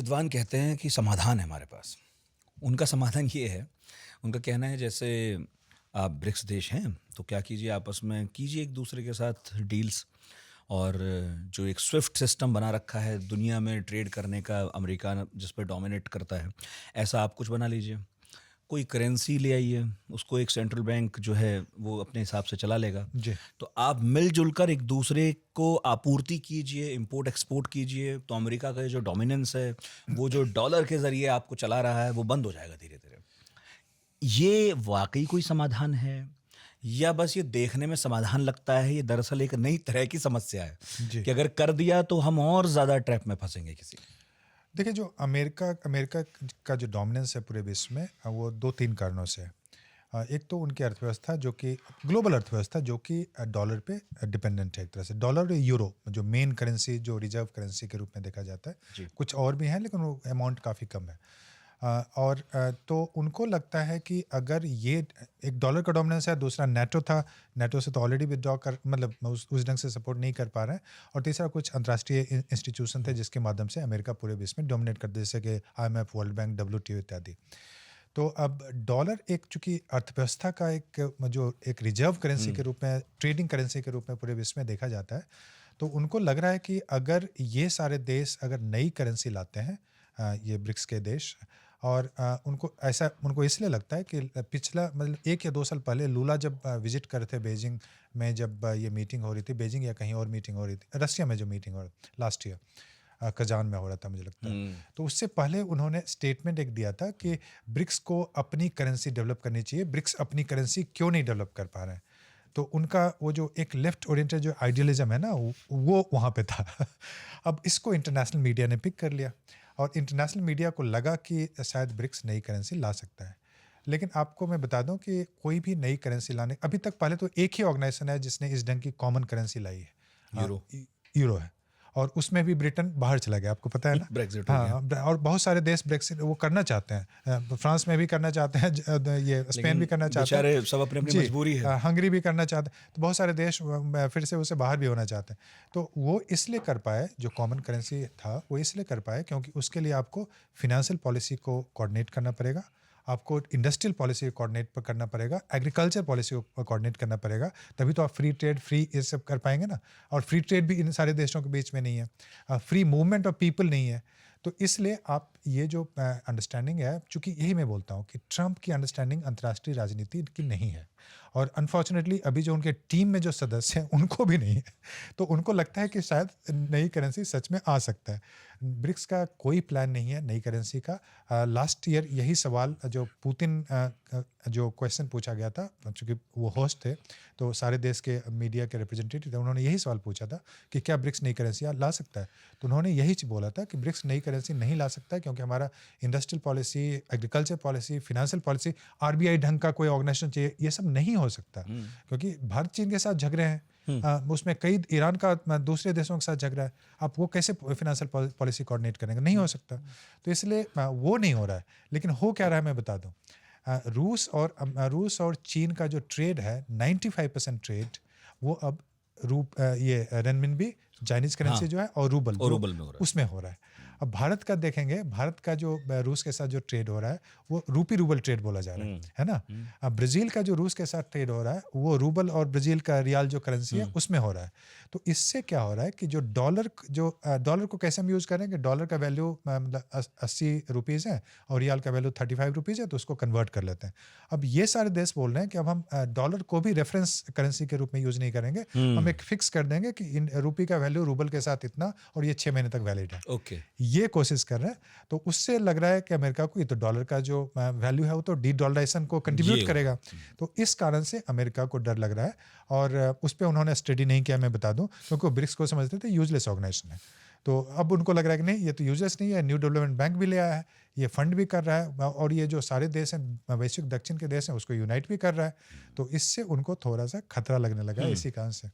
विद्वान कहते हैं कि समाधान है हमारे पास। उनका समाधान ये है, उनका कहना है जैसे आप ब्रिक्स देश हैं, तो क्या कीजिए आपस में कीजिए एक दूसरे के साथ डील्स और जो एक स्विफ्ट सिस्टम बना रखा है दुनिया में ट्रेड करने का अमेरिका जिस पर डोमिनेट करता है, ऐसा आप कुछ बना लीजिए। कोई करेंसी ले आइए, उसको एक सेंट्रल बैंक जो है वो अपने हिसाब से चला लेगा। जी। तो आप मिलजुल कर एक दूसरे को आपूर्ति कीजिए, इंपोर्ट एक्सपोर्ट कीजिए, तो अमेरिका का जो डोमिनेंस है, वो जो डॉलर के ज़रिए आपको चला रहा है, वो बंद हो जाएगा धीरे धीरे। ये वाकई कोई समाधान है या बस ये देखने में समाधान लगता है? ये दरअसल एक नई तरह की समस्या है जी। कि अगर कर दिया तो हम और ज़्यादा ट्रैप में फंसेंगे किसी। देखिए, जो अमेरिका अमेरिका का जो डोमिनेंस है पूरे विश्व में, वो 2-3 कारणों से है। एक तो उनकी अर्थव्यवस्था, जो कि ग्लोबल अर्थव्यवस्था, जो कि डॉलर पे डिपेंडेंट है एक तरह से। डॉलर और यूरो जो मेन करेंसी, जो रिजर्व करेंसी के रूप में देखा जाता है। जी। कुछ और भी हैं, लेकिन वो अमाउंट काफ़ी कम है। और तो उनको लगता है कि अगर ये एक डॉलर का डोमिनेंस है, दूसरा नेटो था, नेटो से तो ऑलरेडी विथड्रॉ कर, मतलब उस ढंग से सपोर्ट नहीं कर पा रहे हैं, और तीसरा कुछ अंतर्राष्ट्रीय इंस्टीट्यूशन थे जिसके माध्यम से अमेरिका पूरे विश्व में डोमिनेट करते, जैसे कि IMF, वर्ल्ड बैंक, WTO इत्यादि। तो अब डॉलर एक चूंकि अर्थव्यवस्था का एक रिजर्व करेंसी के रूप में, ट्रेडिंग करेंसी के रूप में पूरे विश्व में देखा जाता है, तो उनको लग रहा है कि अगर ये सारे देश अगर नई करेंसी लाते हैं, ये ब्रिक्स के देश, और उनको इसलिए लगता है कि पिछला, मतलब 1 या 2 साल पहले लूला जब विजिट कर रहे थे बीजिंग में, जब ये मीटिंग हो रही थी, बीजिंग या कहीं और मीटिंग हो रही थी, रसिया में जो मीटिंग हो रही लास्ट ईयर, कजान में हो रहा था मुझे लगता है। तो उससे पहले उन्होंने स्टेटमेंट एक दिया था कि ब्रिक्स को अपनी करेंसी डेवलप करनी चाहिए, ब्रिक्स अपनी करेंसी क्यों नहीं डेवलप कर पा रहे हैं। तो उनका वो जो एक लेफ्ट ओरिएंटेड जो आइडियलिज्म है ना, वो वहाँ पे था। अब इसको इंटरनेशनल मीडिया ने पिक कर लिया, और इंटरनेशनल मीडिया को लगा कि शायद ब्रिक्स नई करेंसी ला सकता है। लेकिन आपको मैं बता दूं कि कोई भी नई करेंसी लाने, अभी तक पहले तो एक ही ऑर्गेनाइजेशन है जिसने इस ढंग की कॉमन करेंसी लाई है, यूरो। यूरो है, और उसमें भी ब्रिटेन बाहर चला गया, आपको पता है ना। ब्रेक्सिट हो गया। और बहुत सारे देश ब्रेक्सिट वो करना चाहते हैं, फ्रांस में भी करना चाहते हैं, ये स्पेन भी करना चाहते हैं, बेचारे सब अपनी अपनी मजबूरी है। हंगरी भी करना चाहते हैं, तो बहुत सारे देश फिर से उसे बाहर भी होना चाहते हैं। तो वो इसलिए कर पाए, जो कॉमन करेंसी था वो इसलिए कर पाए क्योंकि उसके लिए आपको फिनेंशियल पॉलिसी को कोऑर्डिनेट करना पड़ेगा, आपको इंडस्ट्रियल पॉलिसी को कोऑर्डिनेट करना पड़ेगा, एग्रीकल्चर पॉलिसी को कोऑर्डिनेट करना पड़ेगा, तभी तो आप फ्री ट्रेड, फ्री ये सब कर पाएंगे ना। और फ्री ट्रेड भी इन सारे देशों के बीच में नहीं है, फ्री मूवमेंट ऑफ पीपल नहीं है। तो इसलिए आप ये जो अंडरस्टैंडिंग है, चूंकि यही मैं बोलता हूँ कि ट्रंप की अंडरस्टैंडिंग अंतर्राष्ट्रीय राजनीति की नहीं है, और अनफॉर्चुनेटली अभी जो उनके टीम में जो सदस्य हैं उनको भी नहीं है। तो उनको लगता है कि शायद नई करेंसी सच में आ सकता है। ब्रिक्स का कोई प्लान नहीं है नई करेंसी का। लास्ट ईयर यही सवाल जो पुतिन जो क्वेश्चन पूछा गया था, चूँकि वो होस्ट थे, तो सारे देश के मीडिया के रिप्रेजेंटेटिव थे, उन्होंने यही सवाल पूछा था कि क्या ब्रिक्स नई करेंसी ला सकता है। तो उन्होंने यही बोला था कि ब्रिक्स नई करेंसी नहीं ला सकता है क्योंकि हमारा industrial policy, agriculture policy, financial policy, RBI ढंग का कोई ऑर्गेनाइजेशन चाहिए, ये सब नहीं हो सकता, क्योंकि भारत चीन के साथ झगड़े हैं, उसमें कई ईरान का दूसरे देशों के साथ झगड़ा है, आप वो कैसे फाइनेंशियल पॉलिसी कोऑर्डिनेट करेंगे, नहीं हो सकता। तो इसलिए वो नहीं हो रहा है। लेकिन हो क्या रहा है मैं बता दूं, रूस और चीन का जो ट्रेड है, 95% ट्रेड वो अब ये रेनमिनबी, चाइनीज करेंसी जो है, और रूबल और रूबल में हो रहा है। उसमें हो रहा है। अब भारत का देखेंगे, भारत का जो रूस के साथ जो ट्रेड हो रहा है वो रूपी रूबल ट्रेड बोला जा रहा है ना। अब ब्राजील का जो रूस के साथ ट्रेड हो रहा है वो रूबल और ब्राजील का रियाल जो करेंसी है उसमें हो रहा है। तो इससे क्या हो रहा है कि जो डॉलर को कैसे हम यूज करेंगे, डॉलर का वैल्यू मतलब 80 रुपीज़ है और रियाल का वैल्यू 35 रुपीज़ है, तो उसको कन्वर्ट कर लेते हैं। अब ये सारे देश बोल रहे हैं कि अब हम डॉलर को भी रेफरेंस करेंसी के रूप में यूज नहीं करेंगे, हम एक फिक्स कर देंगे कि रुपये का वैल्यू रूबल के साथ इतना, और ये 6 महीने तक वैलिड है। ओके। ये कोशिश कर रहे हैं। तो उससे लग रहा है कि अमेरिका को ये तो डॉलर का जो वैल्यू है वो तो डी-डॉलराइजेशन को कंट्रीब्यूट करेगा। तो इस कारण से अमेरिका को डर लग रहा है, और उस पर उन्होंने स्टडी नहीं किया, मैं बता दूं, क्योंकि ब्रिक्स को समझते थे यूजलेस ऑर्गेनाइजेशन है। तो अब उनको लग रहा है कि नहीं, ये तो यूजलेस नहीं है, न्यू डेवलपमेंट बैंक भी ले आया है, ये फंड भी कर रहा है, और ये जो सारे देश हैं वैश्विक दक्षिण के देश हैं उसको यूनाइट भी कर रहा है। तो इससे उनको थोड़ा सा खतरा लगने लगा है इसी कारण से।